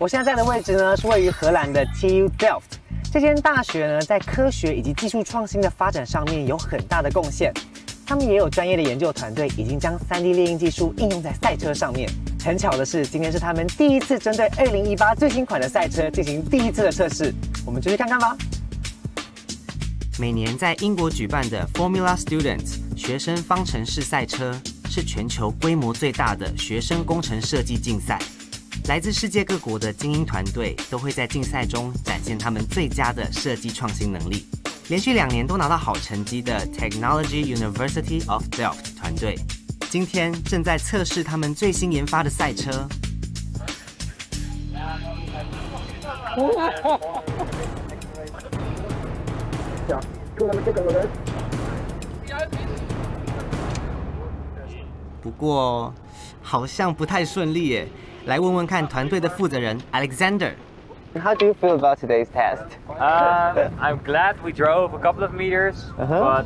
我现在在的位置呢，是位于荷兰的 TU Delft。这间大学呢，在科学以及技术创新的发展上面有很大的贡献。他们也有专业的研究团队，已经将3D 列印技术应用在赛车上面。很巧的是，今天是他们第一次针对2018最新款的赛车进行第一次的测试。我们就去看看吧。每年在英国举办的 Formula Students 学生方程式赛车，是全球规模最大的学生工程设计竞赛。来自世界各国的精英团队都会在竞赛中展现他们最佳的设计创新能力。连续2年都拿到好成绩的 Technology University of Delft 团队，今天正在测试他们最新研发的赛车。不过好像不太顺利耶。来问问看团队的负责人 Alexander。How do you feel about today's test? I'm glad we drove a couple of meters, but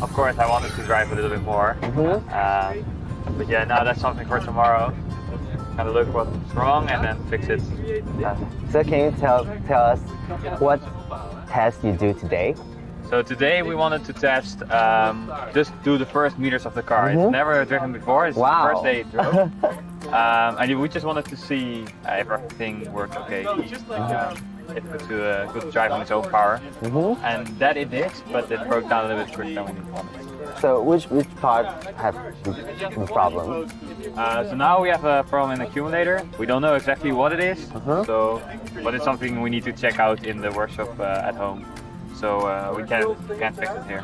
of course I wanted to drive a little bit more. But yeah, now that's something for tomorrow. Kind of look what's wrong and then fix it. So can you tell us what test you do today? So today we wanted to test, just do the first meters of the car. It's never driven before, it's the first day it drove. And we just wanted to see if everything worked okay. It put to a good drive on its own power. And that it did, but it broke down a little bit quicker than we wanted. So which part have the problem? So now we have a problem in the accumulator. We don't know exactly what it is, but it's something we need to check out in the workshop at home. So we can't fix it here.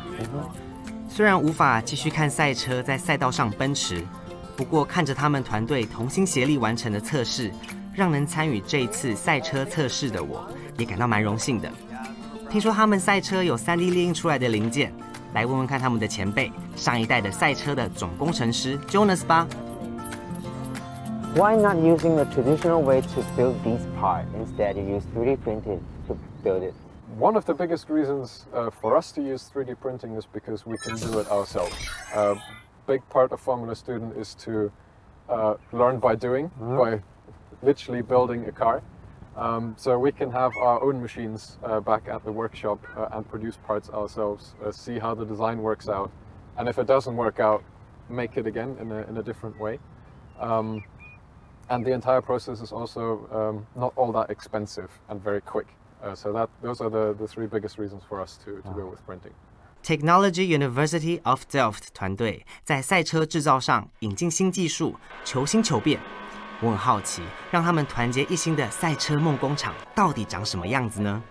虽然无法继续看赛车在赛道上奔驰，不过看着他们团队同心协力完成的测试，让能参与这一次赛车测试的我也感到蛮荣幸的。听说他们赛车有3D 列印出来的零件，来问问看他们的前辈，上一代的赛车的总工程师 Jonas 吧。Why not using the traditional way to build these parts? Instead, you use 3D printing to build it. One of the biggest reasons for us to use 3D printing is because we can do it ourselves. A big part of Formula Student is to learn by doing, by literally building a car. So we can have our own machines back at the workshop and produce parts ourselves, see how the design works out, and if it doesn't work out, make it again in a different way. And the entire process is also not all that expensive and very quick. So those are the 3 biggest reasons for us to go with printing. Technology University of Delft 团队在赛车制造上引进新技术，求新求变。我很好奇，让他们团结一心的赛车梦工厂到底长什么样子呢？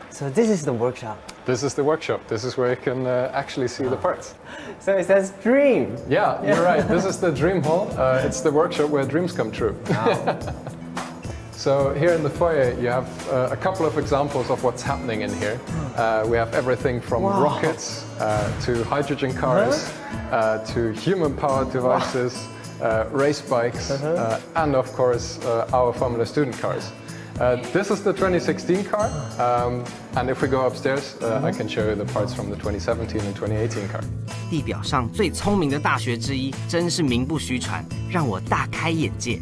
So this is the workshop. This is the workshop. This is where you can actually see the parts. So it says dream. Yeah, you're right. This is the dream hall. It's the workshop where dreams come true. Wow. So here in the foyer you have a couple of examples of what's happening in here. We have everything from rockets to hydrogen cars to human-powered devices, race bikes, and of course our Formula Student cars. This is the 2016 car, and if we go upstairs, I can show you the parts from the 2017 and 2018 car. 地表上最聪明的大学之一，真是名不虚传，让我大开眼界。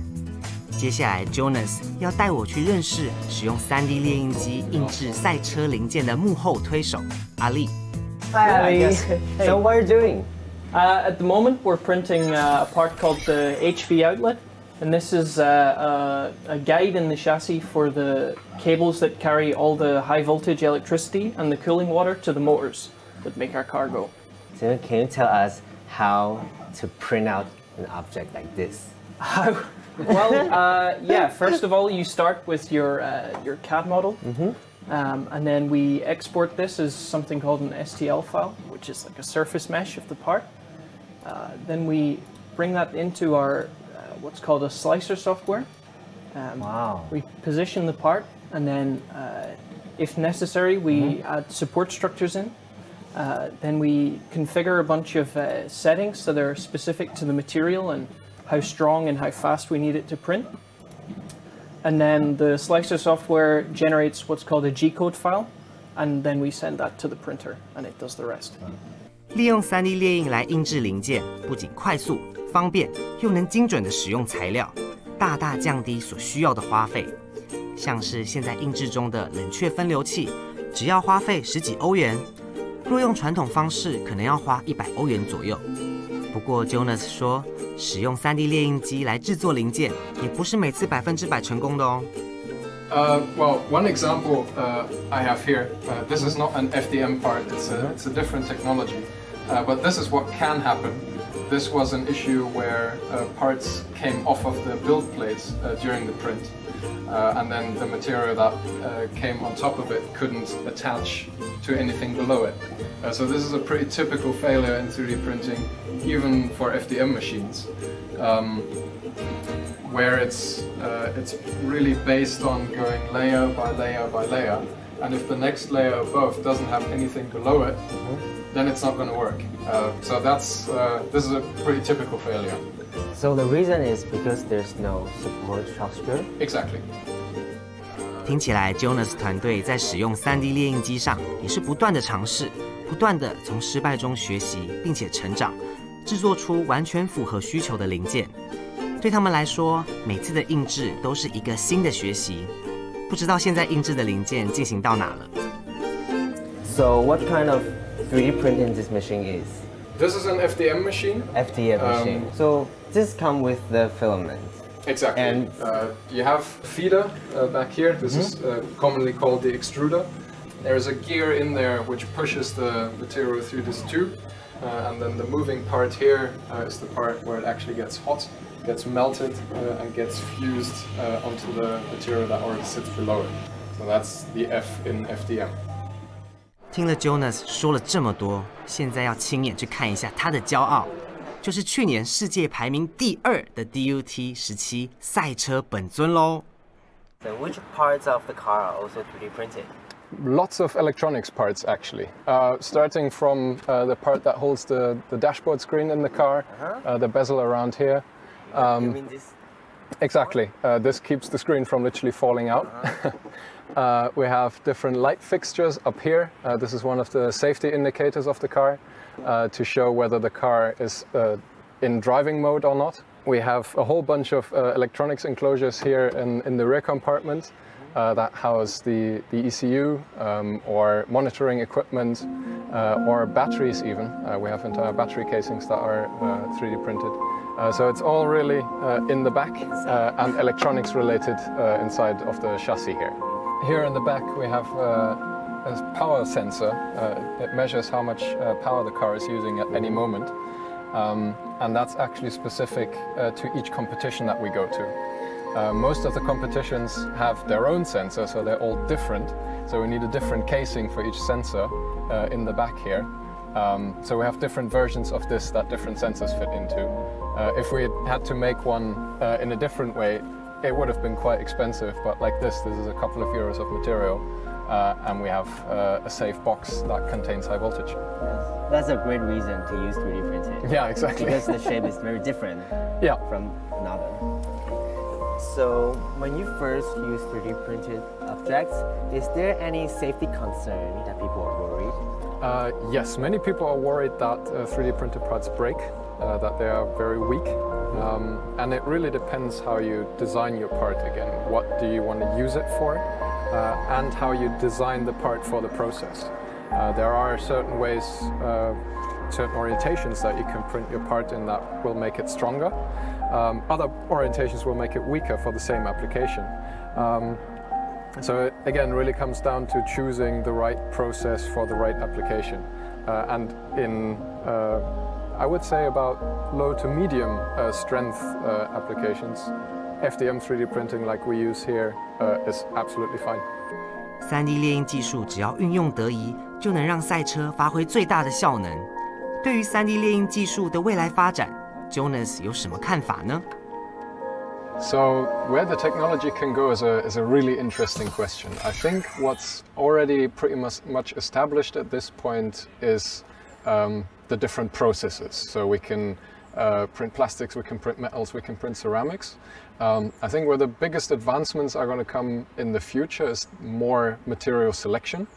接下来 ，Jonas 要带我去认识使用3D 列印机印制赛车零件的幕后推手阿力。Hi, Ali. So what are you doing? At the moment, we're printing a part called the HV outlet, and this is a guide in the chassis for the cables that carry all the high voltage electricity and the cooling water to the motors that make our car go. So can you tell us how to print out an object like this? How? Well, yeah. First of all, you start with your CAD model, and then we export this as something called an STL file, which is like a surface mesh of the part. Then we bring that into our what's called a slicer software. Wow. We position the part, and then, if necessary, we add support structures in. Then we configure a bunch of settings so they're specific to the material and how strong and how fast we need it to print. And then the slicer software generates what's called a G-code file, and then we send that to the printer, and it does the rest. 利用3D 列印来印制零件，不仅快速、方便，又能精准的使用材料。大大降低所需要的花费。像是现在印制中的冷却分流器，只要花费10几欧元，若用传统方式，可能要花100欧元左右。不过 Jonas 说，使用3D 列印机来制作零件，也不是每次100%成功的哦。Well, one example I have here. This is not an FDM part. It's a different technology. But this is what can happen. This was an issue where parts came off of the build plates during the print. And then the material that came on top of it couldn't attach to anything below it. So this is a pretty typical failure in 3D printing, even for FDM machines, where it's really based on going layer by layer by layer. And if the next layer above doesn't have anything below it, then it's not going to work. So this is a pretty typical failure. So the reason is because there's no support structure? Exactly. 听起来 Jonas 团队在使用3D 列印机上也是不断的尝试，不断的从失败中学习，并且成长，制作出完全符合需求的零件。对他们来说，每次的印制都是一个新的学习。不知道现在印制的零件进行到哪了。So what kind of 3D printing this machine is? This is an FDM machine. FDM machine. So this comes with the filament. Exactly. And you have a feeder back here. This is commonly called the extruder. There's a gear in there which pushes the material through this tube. And then the moving part here is the part where it actually gets hot, gets melted, and gets fused onto the material that already sits below it. So that's the F in FDM. 听了 Jonas 说了这么多，现在要亲眼去看一下他的骄傲，就是去年世界排名第2的 DUT-17赛车本尊喽。So which parts of the car are also 3D printed? Lots of electronics parts, actually. Starting from the part that holds the dashboard screen in the car, the bezel around here. You mean this? Exactly. This keeps the screen from literally falling out. We have different light fixtures up here. This is one of the safety indicators of the car to show whether the car is in driving mode or not. We have a whole bunch of electronics enclosures here in the rear compartment that house the ECU or monitoring equipment or batteries even. We have entire battery casings that are 3D printed. So it's all really in the back and electronics related inside of the chassis here. Here in the back we have a power sensor. It measures how much power the car is using at any moment. And that's actually specific to each competition that we go to. Most of the competitions have their own sensor, so they're all different. So we need a different casing for each sensor in the back here. So we have different versions of this that different sensors fit into. If we had to make one in a different way, it would have been quite expensive, but like this is a couple of euros of material, and we have a safe box that contains high voltage. That's a great reason to use 3D printing. Yeah, exactly. Because the shape is very different from another. So when you first use 3D printed objects, is there any safety concern that people are worried? Yes, many people are worried that 3D printed parts break, that they are very weak. And it really depends how you design your part again. What do you want to use it for? And how you design the part for the process. There are certain ways, certain orientations that you can print your part in that will make it stronger. Other orientations will make it weaker for the same application. So it again really comes down to choosing the right process for the right application. And in I would say about low to medium strength applications, FDM 3D printing like we use here is absolutely fine. 3D 列印技术只要运用得宜，就能让赛车发挥最大的效能。对于 3D 列印技术的未来发展 ，Jonas 有什么看法呢？ So where the technology can go is a really interesting question. I think what's already pretty much established at this point is the different processes. So we can print plastics, we can print metals, we can print ceramics. I think where the biggest advancements are going to come in the future is more material selection,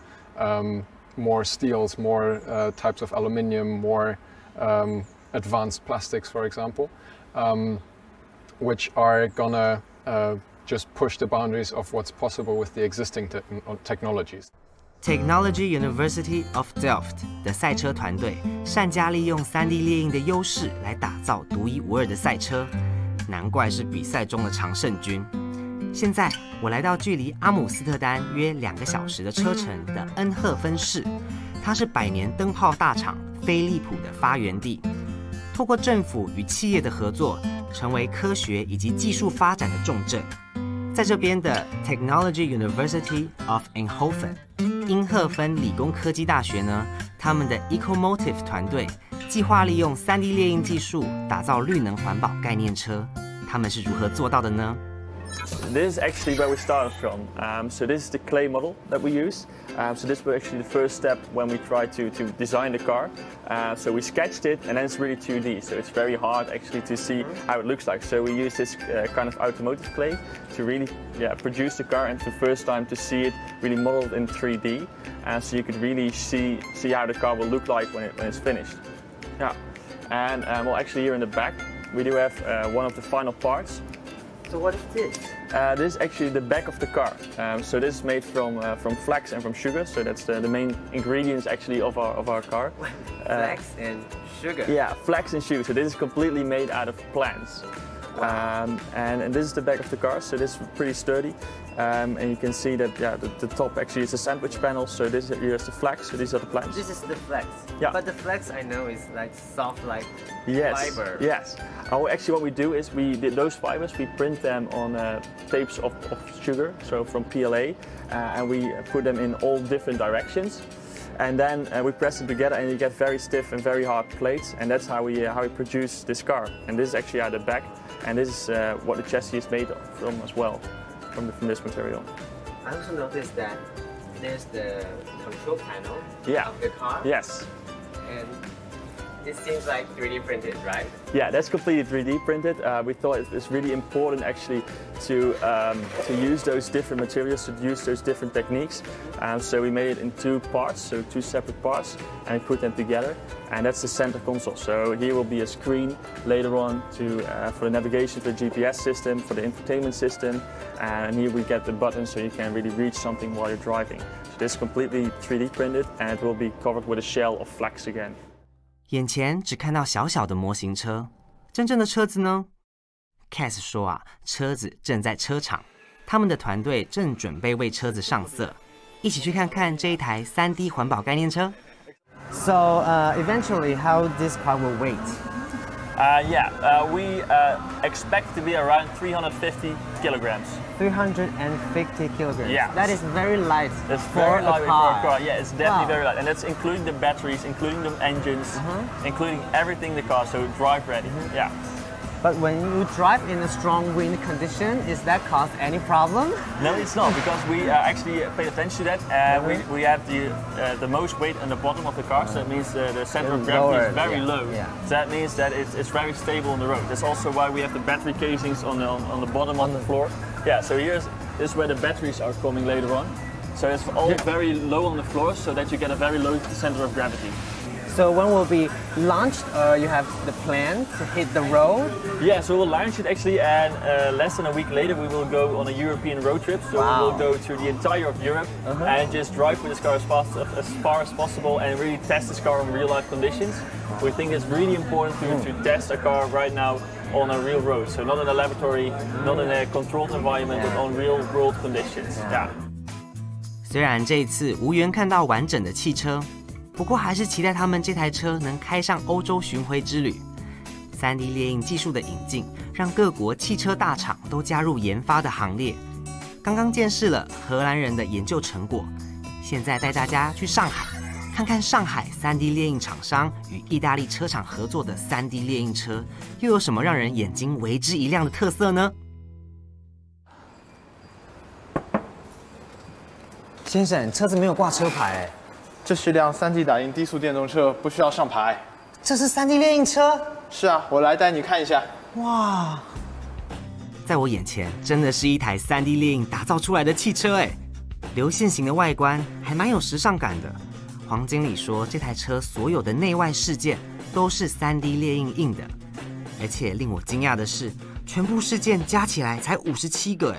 more steels, more types of aluminium, more advanced plastics, for example. which are gonna just push the boundaries of what's possible with the existing technologies. Technology University of Delft 的赛车团队善加利用3D 列印的优势来打造独一无二的赛车，难怪是比赛中的常胜军。现在我来到距离阿姆斯特丹约2个小时的车程的恩赫芬市，它是百年灯泡大厂飞利浦的发源地。透过政府与企业的合作，成为科学以及技术发展的重镇。在这边的 Technology University of Eindhoven 因赫芬理工科技大学呢，他们的 Ecomotive 团队计划利用3D 列印技术打造绿能环保概念车。他们是如何做到的呢？ This is actually where we started from. So this is the clay model that we use. So this was actually the first step when we tried to design the car. So we sketched it, and then it's really 2D. So it's very hard actually to see how it looks like. So we use this kind of automotive clay to really produce the car, and for the first time to see it really modeled in 3D. So you could really see how the car will look like when it's finished. Yeah. And well, actually here in the back we do have one of the final parts. So what is this? This is actually the back of the car. So this is made from flax and from sugar. So that's the main ingredients actually of our car. Flax and sugar. Yeah, flax and sugar. So this is completely made out of plants. Wow. And this is the back of the car. So this is pretty sturdy. And you can see that the top actually is a sandwich panel. So this here is the flax. So these are the plants. This is the flax. Yeah. But the flax I know is like soft like fiber. Yes. Actually, what we do is those fibers we print them on tapes of sugar, so from PLA, and we put them in all different directions. And then we press them together, and you get very stiff and very hard plates, and that's how we produce this car. And this is actually at the back, and this is what the chassis is made from as well, from this material. I also noticed that there's the control panel of the car. Yes. And this seems like 3D printed, right? Yeah, that's completely 3D printed. We thought it's really important actually to use those different materials, to use those different techniques. So we made it in 2 parts, so 2 separate parts, and we put them together. And that's the center console. So here will be a screen later on for the navigation, for the GPS system, for the infotainment system. And here we get the buttons so you can really reach something while you're driving. So this is completely 3D printed, and it will be covered with a shell of flax again. 眼前只看到小小的模型车，真正的车子呢 ？Cass 说啊，车子正在车厂，他们的团队正准备为车子上色，一起去看看这一台3D 环保概念车。So eventually, how this car will weight? We expect to be around 350 kilograms. 350 kilograms. Yeah. That is very light. That's for very light a for car. a car. Yeah, it's definitely very light, and that's including the batteries, including the engines, including everything in the car. So drive ready. Yeah. But when you drive in a strong wind condition, is that cause any problem? No, it's not, because we actually paid attention to that. We have the most weight on the bottom of the car, so that means the center of gravity is very low. Yeah. So that means that it's very stable on the road. That's also why we have the battery casings on the bottom of the floor. Yeah, so this is where the batteries are coming later on. So it's all very low on the floor, so that you get a very low center of gravity. So when will be launched, you have the plan to hit the road? Yeah, so we'll launch it actually, and less than a week later we will go on a European road trip. So we will go through the entire of Europe and just drive with this car as far as possible and really test this car in real life conditions. We think it's really important to test a car right now on a real road. So not in a laboratory, not in a controlled environment, but on real world conditions. Yeah. 虽然这一次无缘看到完整的汽车。不过还是期待他们这台车能开上欧洲巡回之旅。3D 列印技术的引进，让各国汽车大厂都加入研发的行列。刚刚见识了荷兰人的研究成果，现在带大家去上海，看看上海3D 列印厂商与意大利车厂合作的3D 列印车，又有什么让人眼睛为之一亮的特色呢？先生，车子没有挂车牌。这是辆3D 打印低速电动车，不需要上牌。这是3D 列印车？是啊，我来带你看一下。哇，在我眼前真的是一台3D 列印打造出来的汽车哎，流线型的外观还蛮有时尚感的。黄经理说，这台车所有的内外饰件都是3D 列印印的，而且令我惊讶的是，全部事件加起来才57个哎。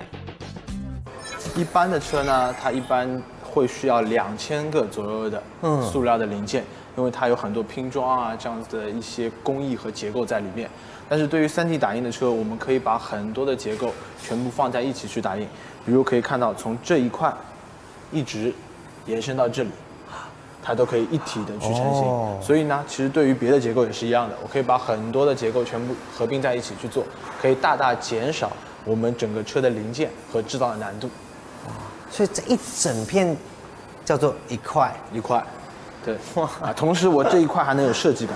一般的车呢，它一般会需要2000个左右的塑料的零件，因为它有很多拼装啊这样子的一些工艺和结构在里面。但是对于3D 打印的车，我们可以把很多的结构全部放在一起去打印，比如可以看到从这一块一直延伸到这里。它都可以一体的去成型，所以呢，其实对于别的结构也是一样的，我可以把很多的结构全部合并在一起去做，可以大大减少我们整个车的零件和制造的难度。所以这一整片叫做一块，对，同时我这一块还能有设计感，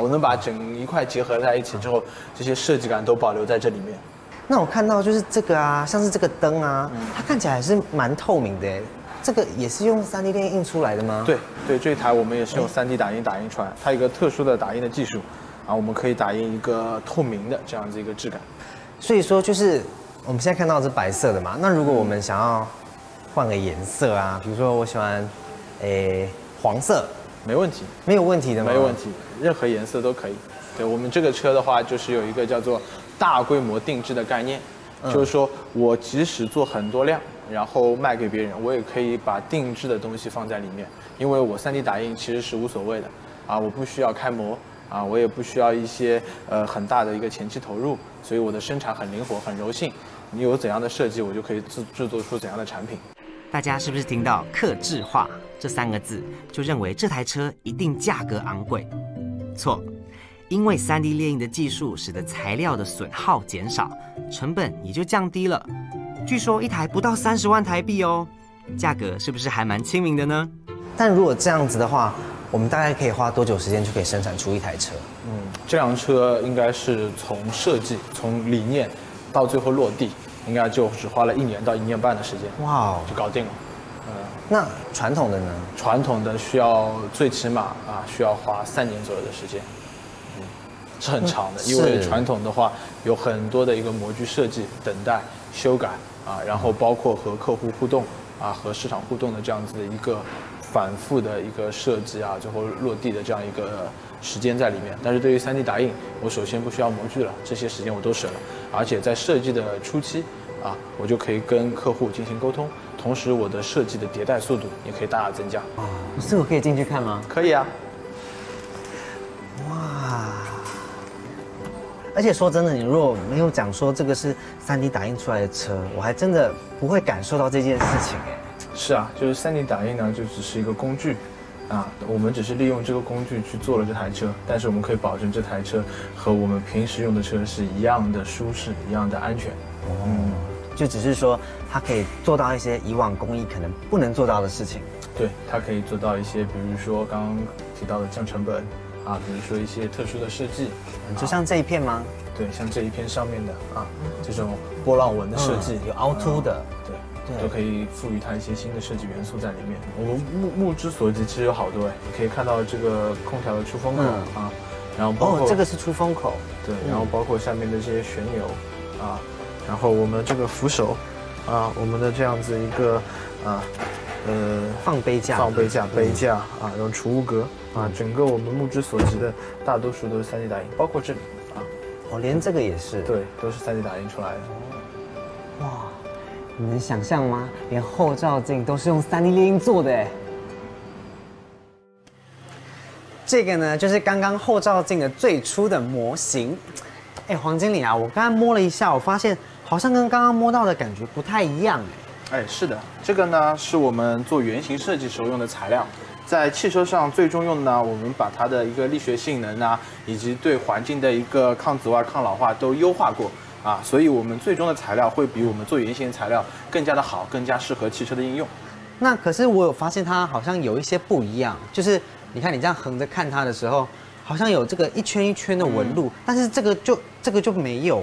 我能把整一块结合在一起之后，这些设计感都保留在这里面。那我看到就是这个啊，像是这个灯啊，它看起来还是蛮透明的。这个也是用3D 列印出来的吗？对，这一台我们也是用3D 打印出来，它有一个特殊的打印的技术，我们可以打印一个透明的这样子一个质感。所以说就是我们现在看到的是白色的嘛，那如果我们想要换个颜色啊，比如说我喜欢黄色，没问题，没有问题的吗？没有问题，任何颜色都可以。对，我们这个车的话，就是有一个叫做大规模定制的概念，就是说我即使做很多辆。然后卖给别人，我也可以把定制的东西放在里面，因为我3D 打印其实是无所谓的，我不需要开模，我也不需要一些很大的一个前期投入，所以我的生产很灵活很柔性，你有怎样的设计，我就可以制作出怎样的产品。大家是不是听到客制化这3个字，就认为这台车一定价格昂贵？错，因为3D 列印的技术使得材料的损耗减少，成本也就降低了。据说一台不到30万台币哦，价格是不是还蛮亲民的呢？但如果这样子的话，我们大概可以花多久时间就可以生产出一台车？这辆车应该是从设计、从理念到最后落地，应该就只花了1年到1年半的时间。哇，就搞定了。那传统的呢？传统的需要最起码需要花3年左右的时间。是很长的，因为传统的话有很多的一个模具设计、等待、修改然后包括和客户互动和市场互动的这样子的一个反复的一个设计最后落地的这样一个时间在里面。但是对于3D 打印，我首先不需要模具了，这些时间我都省了，而且在设计的初期我就可以跟客户进行沟通，同时我的设计的迭代速度也可以大大增加。这我可以进去看吗？可以啊。哇！而且说真的，你如果没有讲说这个是3D 打印出来的车，我还真的不会感受到这件事情是啊，就是3D 打印呢，就只是一个工具，我们只是利用这个工具去做了这台车，但是我们可以保证这台车和我们平时用的车是一样的舒适，一样的安全。就只是说它可以做到一些以往工艺可能不能做到的事情。对，它可以做到一些，比如说刚刚提到的降成本。比如说一些特殊的设计，就像这一片吗？对，像这一片上面的这种波浪纹的设计，有凹凸的，对，都可以赋予它一些新的设计元素在里面。我们目之所及其实有好多你可以看到这个空调的出风口然后包括这个是出风口，对，然后包括下面的这些旋钮然后我们这个扶手我们的这样子一个放杯架、杯架然后储物格整个我们目之所及的大多数都是3D 打印，包括这里连这个也是，对，都是3D 打印出来的。哇，你能想象吗？连后照镜都是用3D 列印做的哎。这个呢，就是刚刚后照镜的最初的模型。黄经理啊，我刚刚摸了一下，我发现好像跟刚刚摸到的感觉不太一样是的，这个呢是我们做原型设计时候用的材料。在汽车上最终用的呢，我们把它的一个力学性能以及对环境的一个抗紫外、抗老化都优化过所以我们最终的材料会比我们做原型的材料更加的好，更加适合汽车的应用。那可是我有发现它好像有一些不一样，就是你看你这样横着看它的时候，好像有这个一圈一圈的纹路，但是这个就没有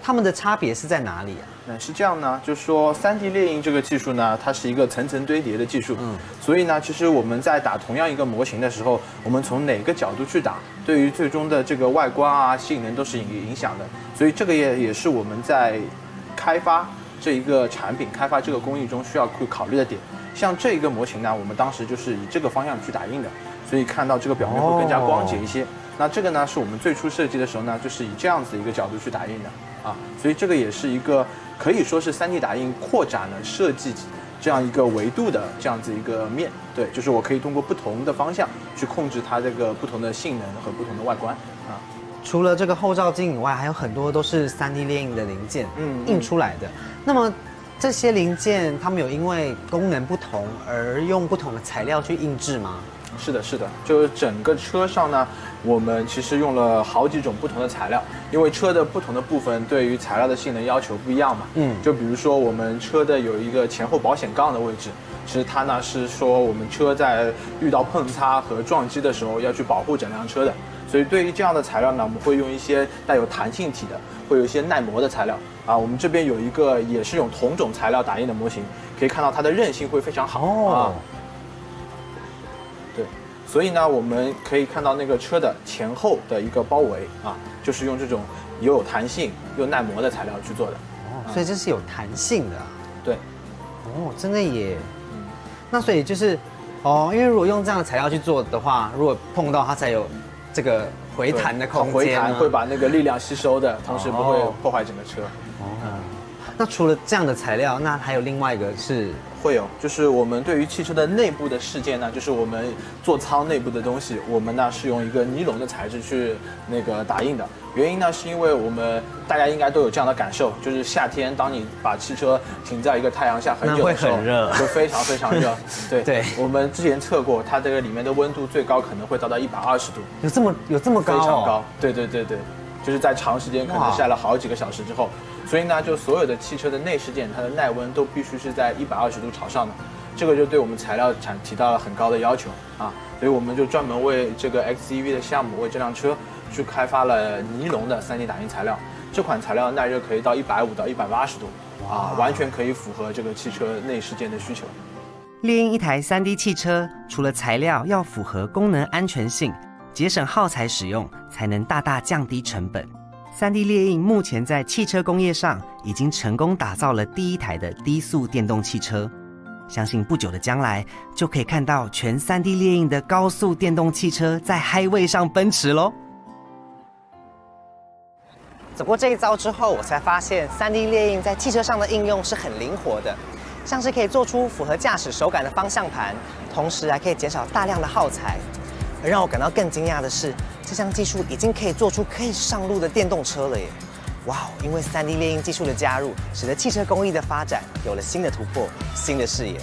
它们的差别是在哪里是这样呢，就是说3D 列印这个技术呢，它是一个层层堆叠的技术，所以呢，其实我们在打同样一个模型的时候，我们从哪个角度去打，对于最终的这个外观性能都是影响的，所以这个也是我们在开发这一个产品、开发这个工艺中需要去考虑的点。像这一个模型呢，我们当时就是以这个方向去打印的，所以看到这个表面会更加光洁一些。那这个呢是我们最初设计的时候呢，就是以这样子一个角度去打印的啊，所以这个也是一个可以说是3D 打印扩展了设计这样一个维度的这样子一个面。对，就是我可以通过不同的方向去控制它这个不同的性能和不同的外观啊。除了这个后照镜以外，还有很多都是3D 列印的零件，印出来的。那么这些零件，它们有因为功能不同而用不同的材料去印制吗？是的，是的，就是整个车上呢，我们其实用了好几种不同的材料，因为车的不同的部分对于材料的性能要求不一样嘛。就比如说我们车的有一个前后保险杠的位置，其实它呢是说我们车在遇到碰擦和撞击的时候要去保护整辆车的，所以对于这样的材料呢，我们会用一些带有弹性体的，会有一些耐磨的材料啊。我们这边有一个也是用同种材料打印的模型，可以看到它的韧性会非常好啊。对，所以呢，我们可以看到那个车的前后的一个包围啊，就是用这种又有弹性又耐磨的材料去做的。所以这是有弹性的。对。真的耶。那所以就是因为如果用这样的材料去做的话，如果碰到它才有这个回弹的空间，回弹会把那个力量吸收的，同时不会破坏整个车。那除了这样的材料，那还有另外一个是会有，就是我们对于汽车的内部的饰件呢，就是我们座舱内部的东西，我们呢是用一个尼龙的材质去那个打印的。原因呢是因为我们大家应该都有这样的感受，就是夏天当你把汽车停在一个太阳下很久的时候，会很热，就非常非常热。对，我们之前测过，它这个里面的温度最高可能会达到120度，有这么高？非常高。对，就是在长时间可能晒了好几个小时之后。所以呢，就所有的汽车的内饰件，它的耐温都必须是在120度朝上的，这个就对我们材料厂提到了很高的要求啊。所以我们就专门为这个 XEV 的项目，为这辆车去开发了尼龙的3D 打印材料。这款材料耐热可以到150到180度啊，完全可以符合这个汽车内饰件的需求。猎鹰一台3D 汽车，除了材料要符合功能安全性，节省耗材使用，才能大大降低成本。3D 列印目前在汽车工业上已经成功打造了第一台的低速电动汽车，相信不久的将来就可以看到全3D 列印的高速电动汽车在highway上奔驰咯。走过这一遭之后，我才发现3D 列印在汽车上的应用是很灵活的，像是可以做出符合驾驶手感的方向盘，同时还可以减少大量的耗材。而让我感到更惊讶的是，这项技术已经可以做出可以上路的电动车了耶！哇哦，因为3D 列印技术的加入，使得汽车工艺的发展有了新的突破、新的视野。